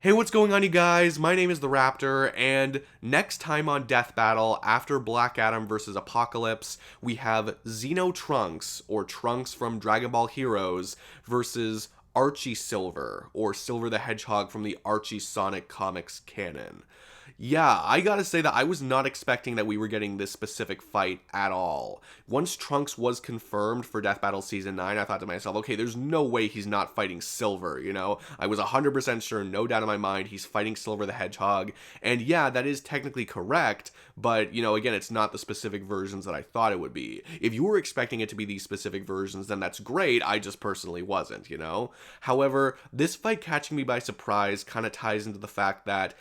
Hey, what's going on, you guys? My name is the Raptor, and next time on Death Battle, after Black Adam versus Apocalypse, we have Xeno Trunks, or Trunks from Dragon Ball Heroes, versus Archie Silver, or Silver the Hedgehog from the Archie Sonic comics canon. Yeah, I gotta say that I was not expecting that we were getting this specific fight at all. Once Trunks was confirmed for Death Battle Season 9, I thought to myself, okay, there's no way he's not fighting Silver, you know? I was 100% sure, no doubt in my mind, he's fighting Silver the Hedgehog. And yeah, that is technically correct, but, you know, again, it's not the specific versions that I thought it would be. If you were expecting it to be these specific versions, then that's great, I just personally wasn't, you know? However, this fight catching me by surprise kind of ties into the fact that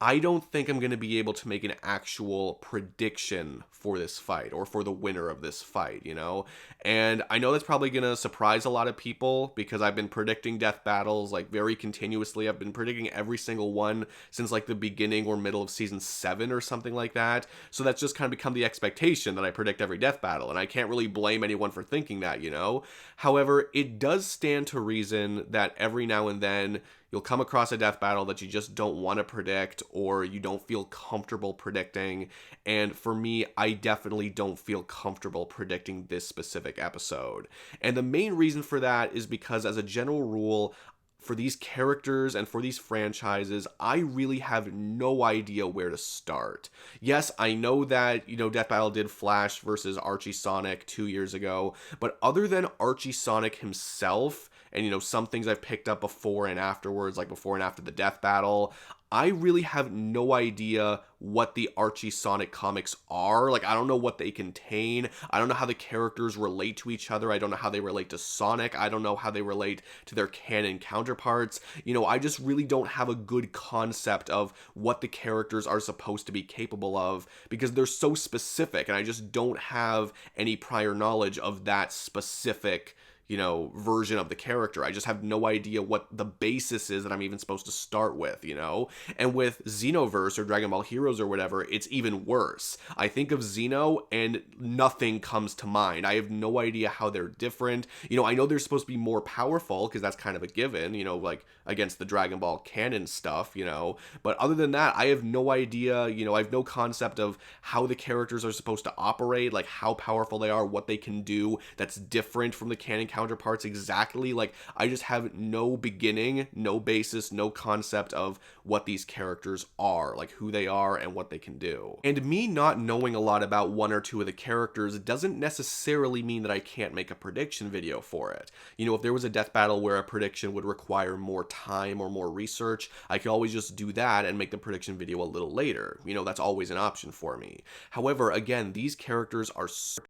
I don't think I'm going to be able to make an actual prediction for this fight or for the winner of this fight, you know? And I know that's probably going to surprise a lot of people because I've been predicting death battles like very continuously. I've been predicting every single one since like the beginning or middle of season 7 or something like that. So that's just kind of become the expectation that I predict every death battle, and I can't really blame anyone for thinking that, you know? However, it does stand to reason that every now and then you'll come across a death battle that you just don't want to predict or you don't feel comfortable predicting. And for me, I definitely don't feel comfortable predicting this specific episode. And the main reason for that is because, as a general rule, for these characters and for these franchises, I really have no idea where to start. Yes, I know that, you know, Death Battle did Flash versus Archie Sonic 2 years ago, but other than Archie Sonic himself, and, you know, some things I've picked up before and afterwards, like before and after the Death Battle, I really have no idea what the Archie Sonic comics are. Like, I don't know what they contain. I don't know how the characters relate to each other. I don't know how they relate to Sonic. I don't know how they relate to their canon counterparts. You know, I just really don't have a good concept of what the characters are supposed to be capable of because they're so specific, and I just don't have any prior knowledge of that specific, you know, version of the character. I just have no idea what the basis is that I'm even supposed to start with, you know? And with Xenoverse or Dragon Ball Heroes or whatever, it's even worse. I think of Xeno and nothing comes to mind. I have no idea how they're different. You know, I know they're supposed to be more powerful because that's kind of a given, you know, like against the Dragon Ball canon stuff, you know? But other than that, I have no idea, you know, I have no concept of how the characters are supposed to operate, like how powerful they are, what they can do that's different from the canon counterparts exactly. Like, I just have no beginning, no basis, no concept of what these characters are, like who they are and what they can do. And me not knowing a lot about one or two of the characters doesn't necessarily mean that I can't make a prediction video for it. You know, if there was a death battle where a prediction would require more time or more research, I could always just do that and make the prediction video a little later. You know, that's always an option for me. However, again, these characters are so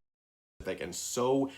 specific and so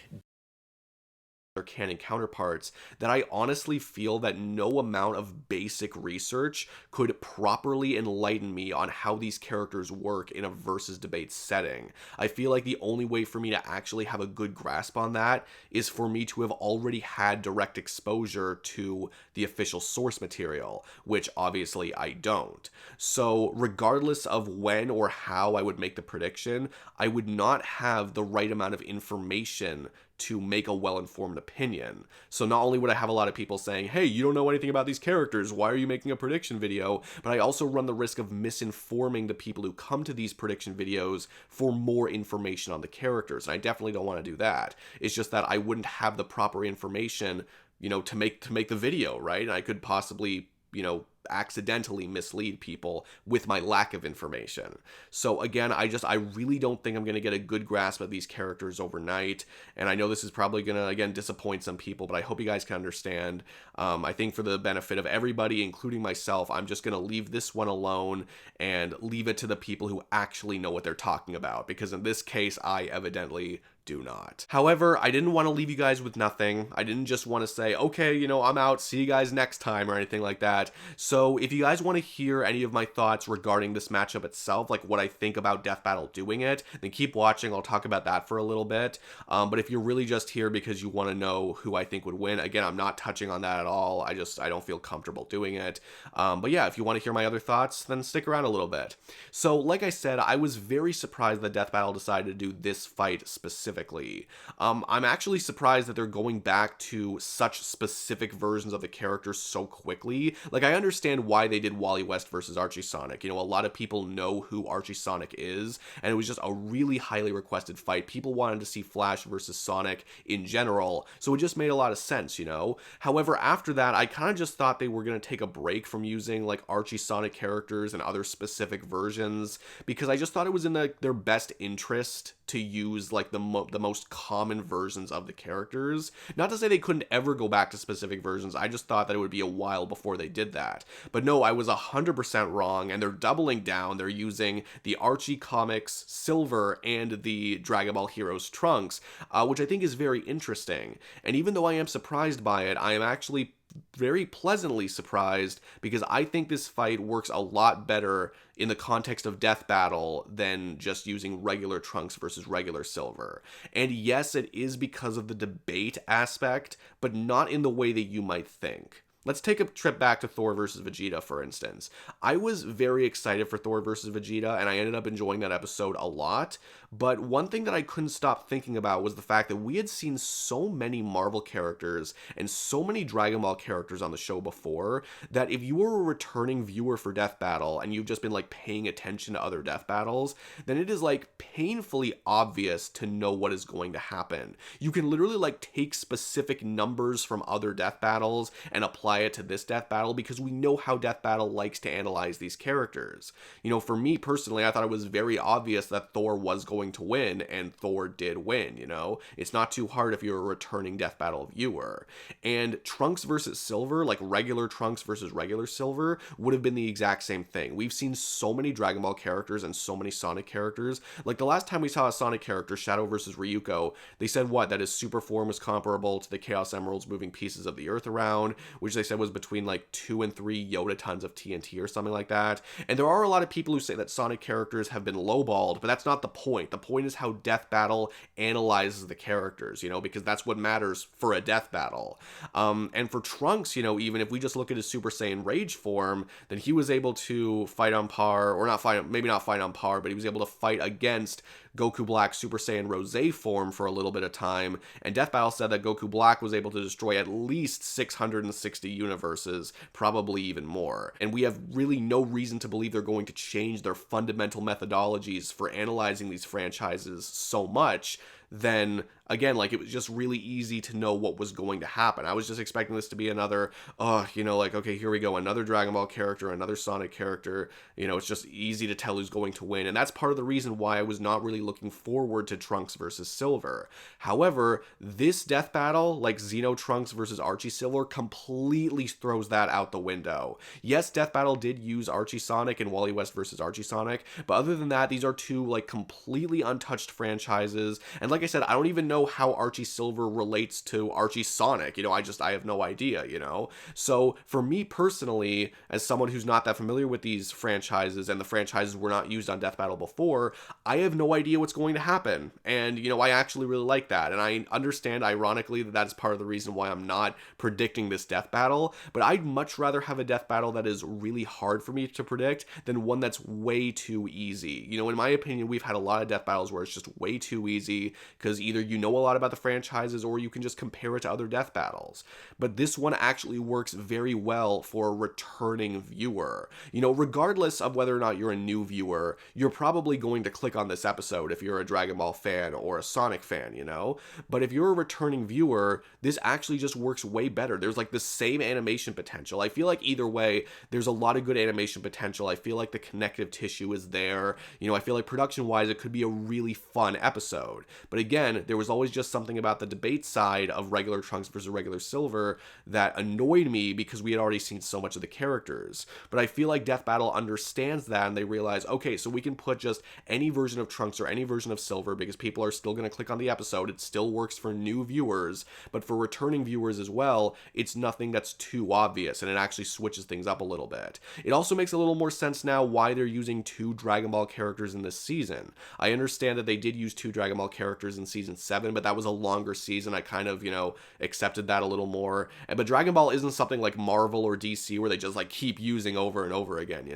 their canon counterparts that I honestly feel that no amount of basic research could properly enlighten me on how these characters work in a versus debate setting. I feel like the only way for me to actually have a good grasp on that is for me to have already had direct exposure to the official source material, which obviously I don't. So regardless of when or how I would make the prediction, I would not have the right amount of information to make a well-informed opinion. So not only would I have a lot of people saying, hey, you don't know anything about these characters, why are you making a prediction video? But I also run the risk of misinforming the people who come to these prediction videos for more information on the characters, and I definitely don't want to do that. It's just that I wouldn't have the proper information, you know, to make the video, right? And I could possibly, you know, accidentally mislead people with my lack of information. So again, I really don't think I'm going to get a good grasp of these characters overnight, and I know this is probably going to, again, disappoint some people, but I hope you guys can understand. I think for the benefit of everybody, including myself, I'm just going to leave this one alone and leave it to the people who actually know what they're talking about, because in this case, I evidently do not. However, I didn't want to leave you guys with nothing. I didn't just want to say, okay, you know, I'm out, see you guys next time, or anything like that. So if you guys want to hear any of my thoughts regarding this matchup itself, like what I think about Death Battle doing it, then keep watching. I'll talk about that for a little bit. But if you're really just here because you want to know who I think would win, again, I'm not touching on that at all. I don't feel comfortable doing it. But yeah, if you want to hear my other thoughts, then stick around a little bit. So like I said, I was very surprised that Death Battle decided to do this fight specifically. I'm actually surprised that they're going back to such specific versions of the characters so quickly. Like, I understand understand why they did Wally West versus Archie Sonic. You know, a lot of people know who Archie Sonic is, and it was just a really highly requested fight. People wanted to see Flash versus Sonic in general, so it just made a lot of sense, you know? However, after that, I kind of just thought they were going to take a break from using, like, Archie Sonic characters and other specific versions, because I just thought it was in their best interest to use, like, the most common versions of the characters. Not to say they couldn't ever go back to specific versions, I just thought that it would be a while before they did that. But no, I was 100% wrong, and they're doubling down. They're using the Archie Comics Silver and the Dragon Ball Heroes Trunks, which I think is very interesting. And even though I am surprised by it, I am actually very pleasantly surprised, because I think this fight works a lot better in the context of Death Battle than just using regular Trunks versus regular Silver. And yes, it is because of the debate aspect, but not in the way that you might think. Let's take a trip back to Thor versus Vegeta, for instance. I was very excited for Thor versus Vegeta, and I ended up enjoying that episode a lot. But one thing that I couldn't stop thinking about was the fact that we had seen so many Marvel characters and so many Dragon Ball characters on the show before, that if you were a returning viewer for Death Battle and you've just been, like, paying attention to other Death Battles, then it is, like, painfully obvious to know what is going to happen. You can literally, like, take specific numbers from other Death Battles and apply it to this Death Battle, because we know how Death Battle likes to analyze these characters. You know, for me personally, I thought it was very obvious that Thor was going to win, and Thor did win, you know? It's not too hard if you're a returning Death Battle viewer. And Trunks versus Silver, like regular Trunks versus regular Silver, would have been the exact same thing. We've seen so many Dragon Ball characters and so many Sonic characters. Like the last time we saw a Sonic character, Shadow versus Ryuko, they said what? That his super form was comparable to the Chaos Emeralds moving pieces of the earth around, which they said was between like 2 and 3 Yoda tons of TNT or something like that. And there are a lot of people who say that Sonic characters have been lowballed, but that's not the point. The point is how Death Battle analyzes the characters, you know, because that's what matters for a Death Battle. And for Trunks, you know, even if we just look at his Super Saiyan Rage form, then he was able to fight on par, or not fight, maybe not fight on par, but he was able to fight against Goku Black Super Saiyan Rosé form for a little bit of time, and Death Battle said that Goku Black was able to destroy at least 660 universes, probably even more. And we have really no reason to believe they're going to change their fundamental methodologies for analyzing these franchises so much. Then again, like, it was just really easy to know what was going to happen. I was just expecting this to be another, you know, like, okay, here we go, another Dragon Ball character, another Sonic character, you know, it's just easy to tell who's going to win, and that's part of the reason why I was not really looking forward to Trunks versus Silver. However, this Death Battle, like Xeno Trunks versus Archie Silver, completely throws that out the window. Yes, Death Battle did use Archie Sonic and Wally West versus Archie Sonic, but other than that, these are two, like, completely untouched franchises, and like I said, I don't even know how Archie Silver relates to Archie Sonic. You know, I have no idea, you know? So for me personally, as someone who's not that familiar with these franchises, and the franchises were not used on Death Battle before, I have no idea what's going to happen. And, you know, I actually really like that. And I understand, ironically, that that's part of the reason why I'm not predicting this Death Battle, but I'd much rather have a Death Battle that is really hard for me to predict than one that's way too easy. You know, in my opinion, we've had a lot of Death Battles where it's just way too easy, because either you know a lot about the franchises or you can just compare it to other Death Battles. But this one actually works very well for a returning viewer. You know, regardless of whether or not you're a new viewer, you're probably going to click on this episode if you're a Dragon Ball fan or a Sonic fan, you know? But if you're a returning viewer, this actually just works way better. There's like the same animation potential. I feel like either way, there's a lot of good animation potential. I feel like the connective tissue is there. You know, I feel like production-wise, it could be a really fun episode. But again, there was always just something about the debate side of regular Trunks versus regular Silver that annoyed me, because we had already seen so much of the characters. But I feel like Death Battle understands that, and they realize, okay, so we can put just any version of Trunks or any version of Silver, because people are still going to click on the episode. It still works for new viewers, but for returning viewers as well, it's nothing that's too obvious, and it actually switches things up a little bit. It also makes a little more sense now why they're using 2 Dragon Ball characters in this season. I understand that they did use 2 Dragon Ball characters characters in season 7, but that was a longer season. I kind of, accepted that a little more. But Dragon Ball isn't something like Marvel or DC where they just like keep using over and over again,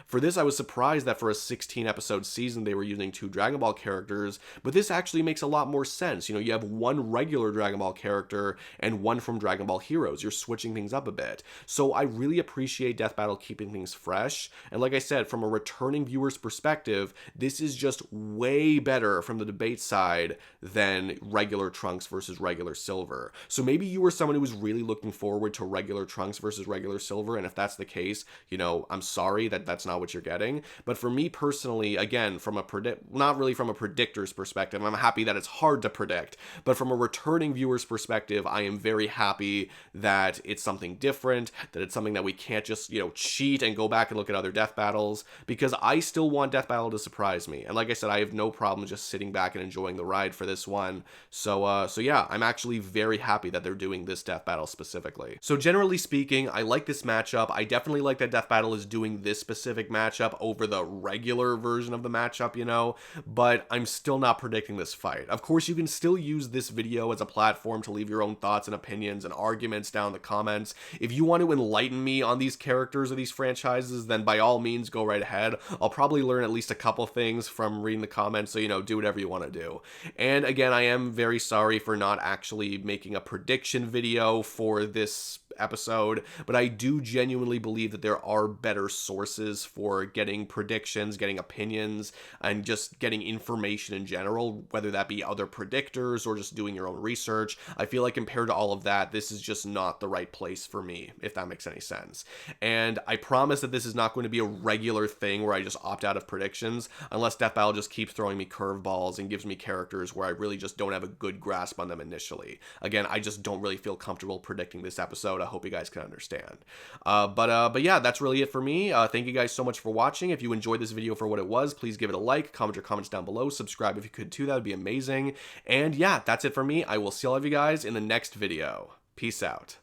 For this, I was surprised that for a 16 episode season, they were using 2 Dragon Ball characters, but this actually makes a lot more sense. You have one regular Dragon Ball character and one from Dragon Ball Heroes. You're switching things up a bit. So I really appreciate Death Battle keeping things fresh. And like I said, from a returning viewer's perspective, this is just way better from the debate side than regular Trunks versus regular Silver. So maybe you were someone who was really looking forward to regular Trunks versus regular Silver, and if that's the case, I'm sorry that that's not what you're getting. But for me personally, again, from a not really from a predictor's perspective, I'm happy that it's hard to predict, but from a returning viewer's perspective, I am very happy that it's something different, that it's something that we can't just, cheat and go back and look at other Death Battles, because I still want Death Battle to surprise me. And like I said, I have no problem just sitting back and enjoying the ride for this one. So yeah, I'm actually very happy that they're doing this Death Battle specifically. So generally speaking, I like this matchup. I definitely like that Death Battle is doing this specific matchup over the regular version of the matchup, but I'm still not predicting this fight. Of course, you can still use this video as a platform to leave your own thoughts and opinions and arguments down in the comments. If you want to enlighten me on these characters or these franchises, then by all means, go right ahead. I'll probably learn at least a couple things from reading the comments, so, do whatever you want to do. And again, I am very sorry for not actually making a prediction video for this episode, but I do genuinely believe that there are better sources for getting predictions, getting opinions, and just getting information in general, whether that be other predictors or just doing your own research. I feel like compared to all of that, this is just not the right place for me, if that makes any sense. And I promise that this is not going to be a regular thing where I just opt out of predictions, unless Death Battle just keeps throwing me curveballs and gives me characters where I really just don't have a good grasp on them initially. Again, I just don't really feel comfortable predicting this episode. I hope you guys can understand. But yeah, that's really it for me. Thank you guys so much for watching. If you enjoyed this video for what it was, please give it a like, comment your comments down below, subscribe if you could too, that would be amazing. And yeah, that's it for me. I will see all of you guys in the next video. Peace out.